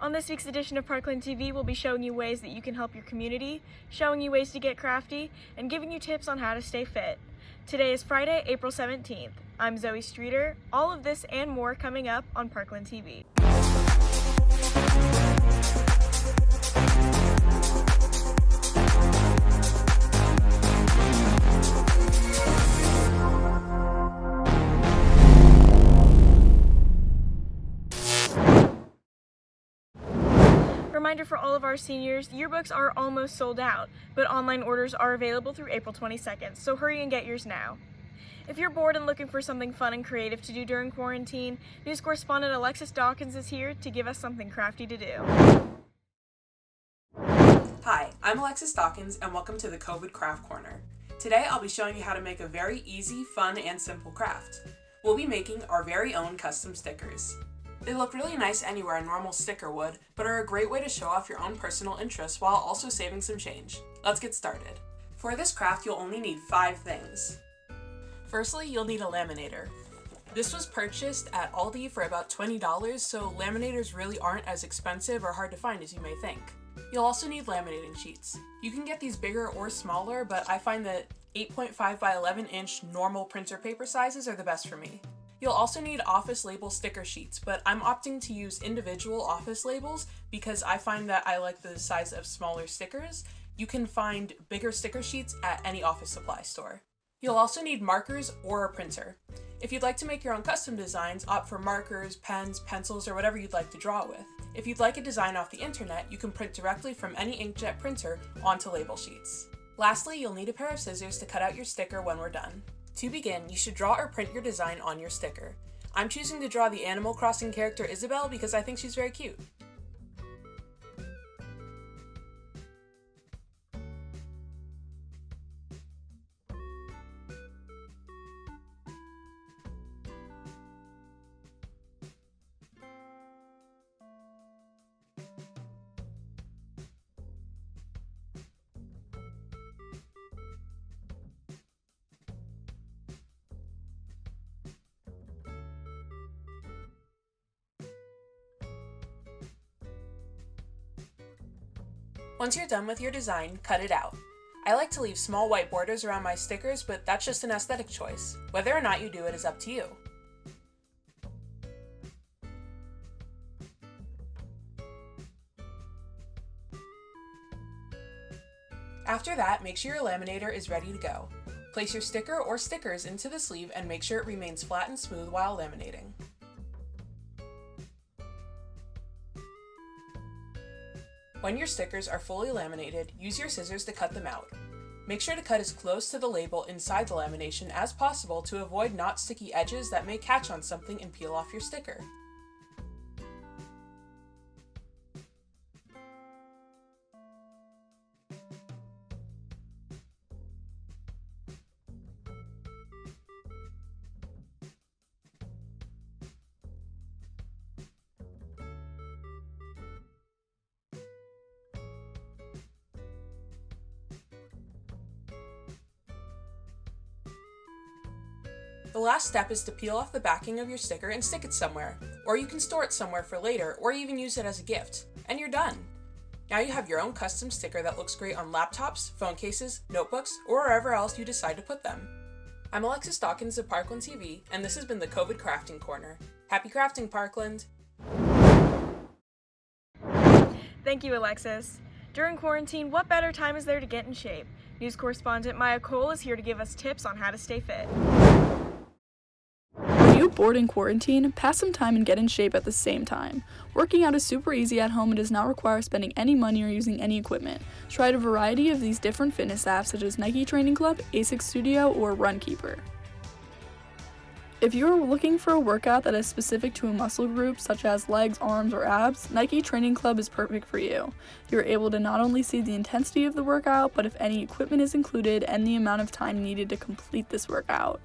On this week's edition of Parkland TV, we'll be showing you ways that you can help your community, showing you ways to get crafty, and giving you tips on how to stay fit. Today is Friday, April 17th. I'm Zoe Streeter. All of this and more coming up on Parkland TV. Reminder for all of our seniors, yearbooks are almost sold out, but online orders are available through April 22nd, so hurry and get yours now. If you're bored and looking for something fun and creative to do during quarantine, news correspondent Alexis Dawkins is here to give us something crafty to do. Hi, I'm Alexis Dawkins and welcome to the COVID Craft Corner. Today I'll be showing you how to make a very easy, fun, and simple craft. We'll be making our very own custom stickers. They look really nice anywhere a normal sticker would, but are a great way to show off your own personal interests while also saving some change. Let's get started. For this craft, you'll only need 5 things. Firstly, you'll need a laminator. This was purchased at Aldi for about $20, so laminators really aren't as expensive or hard to find as you may think. You'll also need laminating sheets. You can get these bigger or smaller, but I find that 8.5 by 11 inch normal printer paper sizes are the best for me. You'll also need office label sticker sheets, but I'm opting to use individual office labels because I find that I like the size of smaller stickers. You can find bigger sticker sheets at any office supply store. You'll also need markers or a printer. If you'd like to make your own custom designs, opt for markers, pens, pencils, or whatever you'd like to draw with. If you'd like a design off the internet, you can print directly from any inkjet printer onto label sheets. Lastly, you'll need a pair of scissors to cut out your sticker when we're done. To begin, you should draw or print your design on your sticker. I'm choosing to draw the Animal Crossing character Isabelle because I think she's very cute. Once you're done with your design, cut it out. I like to leave small white borders around my stickers, but that's just an aesthetic choice. Whether or not you do it is up to you. After that, make sure your laminator is ready to go. Place your sticker or stickers into the sleeve and make sure it remains flat and smooth while laminating. When your stickers are fully laminated, use your scissors to cut them out. Make sure to cut as close to the label inside the lamination as possible to avoid not sticky edges that may catch on something and peel off your sticker. The last step is to peel off the backing of your sticker and stick it somewhere, or you can store it somewhere for later, or even use it as a gift, and you're done. Now you have your own custom sticker that looks great on laptops, phone cases, notebooks, or wherever else you decide to put them. I'm Alexis Dawkins of Parkland TV, and this has been the COVID Crafting Corner. Happy crafting, Parkland! Thank you, Alexis. During quarantine, what better time is there to get in shape? News correspondent Maya Cole is here to give us tips on how to stay fit. Are you bored in quarantine? Pass some time and get in shape at the same time. Working out is super easy at home and does not require spending any money or using any equipment. Try a variety of these different fitness apps such as Nike Training Club, ASICS Studio, or Runkeeper. If you are looking for a workout that is specific to a muscle group such as legs, arms, or abs, Nike Training Club is perfect for you. You're able to not only see the intensity of the workout, but if any equipment is included and the amount of time needed to complete this workout.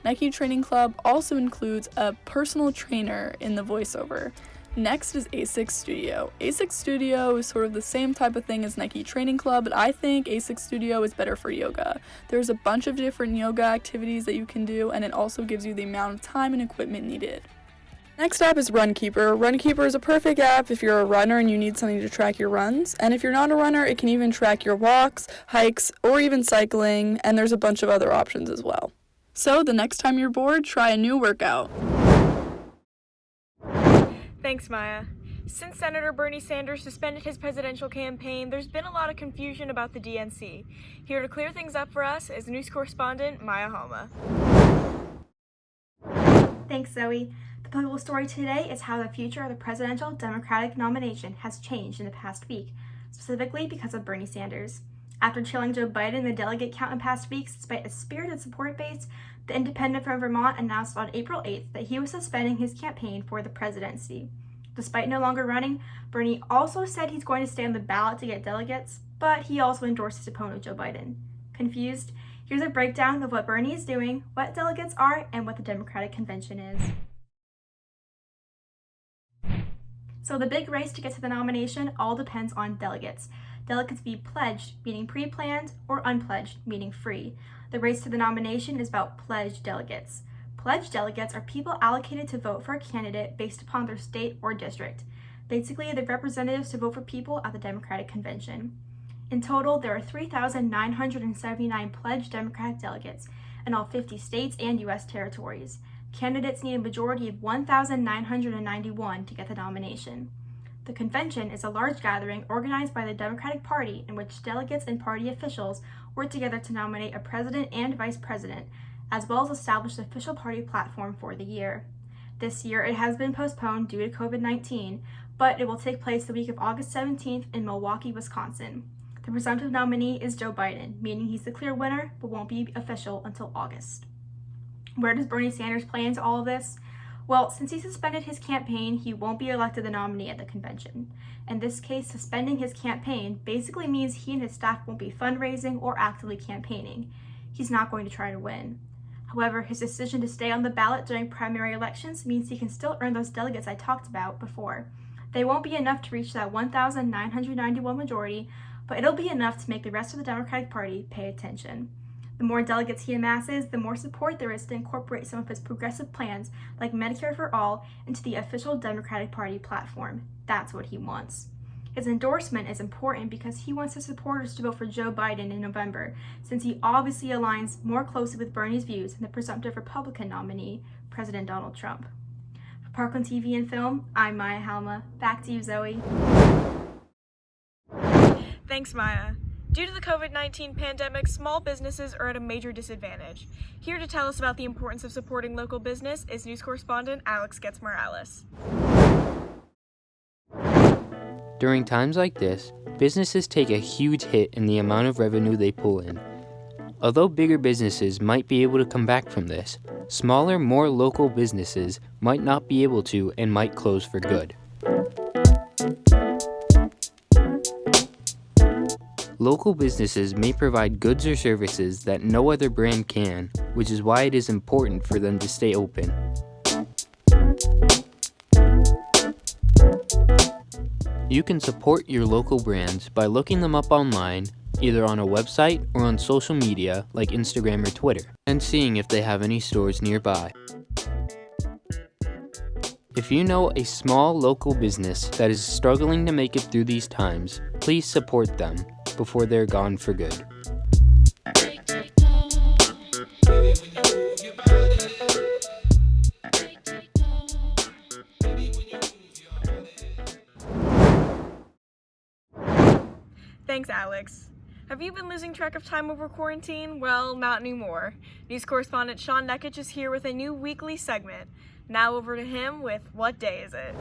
Nike Training Club also includes a personal trainer in the voiceover. Next is ASICS Studio. ASICS Studio is sort of the same type of thing as Nike Training Club, but I think ASICS Studio is better for yoga. There's a bunch of different yoga activities that you can do, and it also gives you the amount of time and equipment needed. Next app is Runkeeper. Runkeeper is a perfect app if you're a runner and you need something to track your runs. And if you're not a runner, it can even track your walks, hikes, or even cycling, and there's a bunch of other options as well. So the next time you're bored, try a new workout. Thanks, Maya. Since Senator Bernie Sanders suspended his presidential campaign, there's been a lot of confusion about the DNC. Here to clear things up for us is news correspondent Maya Halma. Thanks, Zoe. The political story today is how the future of the presidential Democratic nomination has changed in the past week, specifically because of Bernie Sanders. After trailing Joe Biden in the delegate count in past weeks despite a spirited support base, the independent from Vermont announced on April 8th that he was suspending his campaign for the presidency. Despite no longer running, Bernie also said he's going to stay on the ballot to get delegates, but he also endorsed his opponent, Joe Biden. Confused? Here's a breakdown of what Bernie is doing, what delegates are, and what the Democratic Convention is. So the big race to get to the nomination all depends on delegates. Delegates be pledged, meaning pre-planned, or unpledged, meaning free. The race to the nomination is about pledged delegates. Pledged delegates are people allocated to vote for a candidate based upon their state or district. Basically, they're representatives to vote for people at the Democratic Convention. In total, there are 3,979 pledged Democratic delegates in all 50 states and U.S. territories. Candidates need a majority of 1,991 to get the nomination. The convention is a large gathering organized by the Democratic Party in which delegates and party officials work together to nominate a president and vice president, as well as establish the official party platform for the year. This year, it has been postponed due to COVID-19, but it will take place the week of August 17th in Milwaukee, Wisconsin. The presumptive nominee is Joe Biden, meaning he's the clear winner, but won't be official until August. Where does Bernie Sanders play into all of this? Well, since he suspended his campaign, he won't be elected the nominee at the convention. In this case, suspending his campaign basically means he and his staff won't be fundraising or actively campaigning. He's not going to try to win. However, his decision to stay on the ballot during primary elections means he can still earn those delegates I talked about before. They won't be enough to reach that 1,991 majority, but it'll be enough to make the rest of the Democratic Party pay attention. The more delegates he amasses, the more support there is to incorporate some of his progressive plans, like Medicare for All, into the official Democratic Party platform. That's what he wants. His endorsement is important because he wants his supporters to vote for Joe Biden in November, since he obviously aligns more closely with Bernie's views than the presumptive Republican nominee, President Donald Trump. For Parkland TV and Film, I'm Maya Halma. Back to you, Zoe. Thanks, Maya. Due to the COVID-19 pandemic, small businesses are at a major disadvantage. Here to tell us about the importance of supporting local business is news correspondent Alex Getz-Morales. During times like this, businesses take a huge hit in the amount of revenue they pull in. Although bigger businesses might be able to come back from this, smaller, more local businesses might not be able to and might close for good. Local businesses may provide goods or services that no other brand can, which is why it is important for them to stay open. You can support your local brands by looking them up online, either on a website or on social media like Instagram or Twitter, and seeing if they have any stores nearby. If you know a small local business that is struggling to make it through these times, please support them before they're gone for good. Thanks, Alex. Have you been losing track of time over quarantine? Well, not anymore. News correspondent Sean Nekich is here with a new weekly segment. Now over to him with What Day Is It?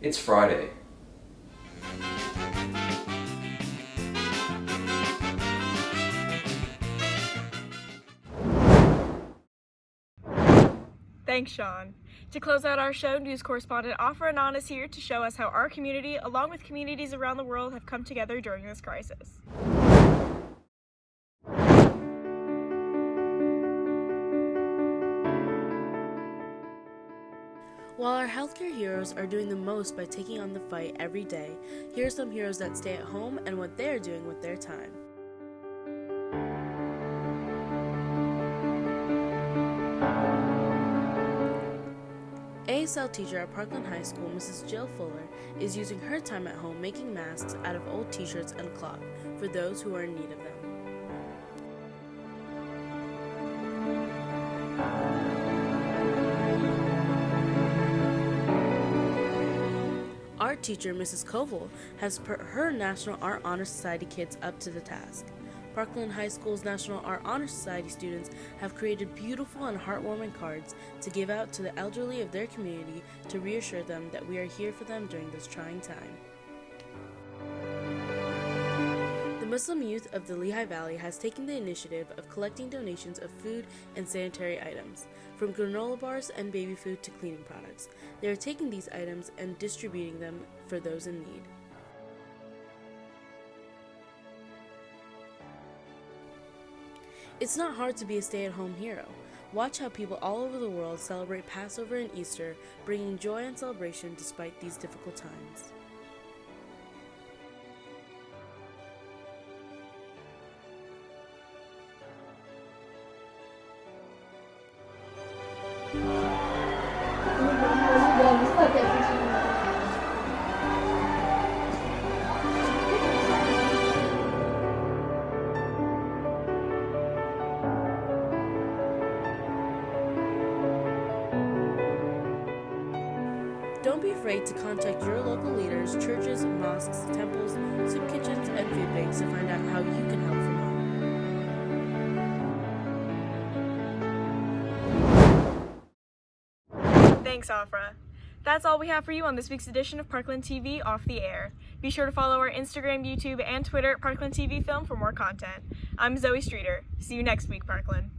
It's Friday. Thanks, Sean. To close out our show, news correspondent Afra Anan is here to show us how our community, along with communities around the world, have come together during this crisis. While our healthcare heroes are doing the most by taking on the fight every day, here are some heroes that stay at home and what they're doing with their time. ASL teacher at Parkland High School, Mrs. Jill Fuller, is using her time at home making masks out of old t-shirts and cloth for those who are in need of them. Art teacher Mrs. Koval has put her National Art Honor Society kids up to the task. Parkland High School's National Art Honor Society students have created beautiful and heartwarming cards to give out to the elderly of their community to reassure them that we are here for them during this trying time. The Muslim youth of the Lehigh Valley has taken the initiative of collecting donations of food and sanitary items, from granola bars and baby food to cleaning products. They are taking these items and distributing them for those in need. It's not hard to be a stay-at-home hero. Watch how people all over the world celebrate Passover and Easter, bringing joy and celebration despite these difficult times. Don't be afraid to contact your local leaders, churches, mosques, temples, soup kitchens, and food banks to find out how you can help from home. Thanks, Afra. That's all we have for you on this week's edition of Parkland TV Off the Air. Be sure to follow our Instagram, YouTube, and Twitter at Parkland TV Film for more content. I'm Zoe Streeter. See you next week, Parkland.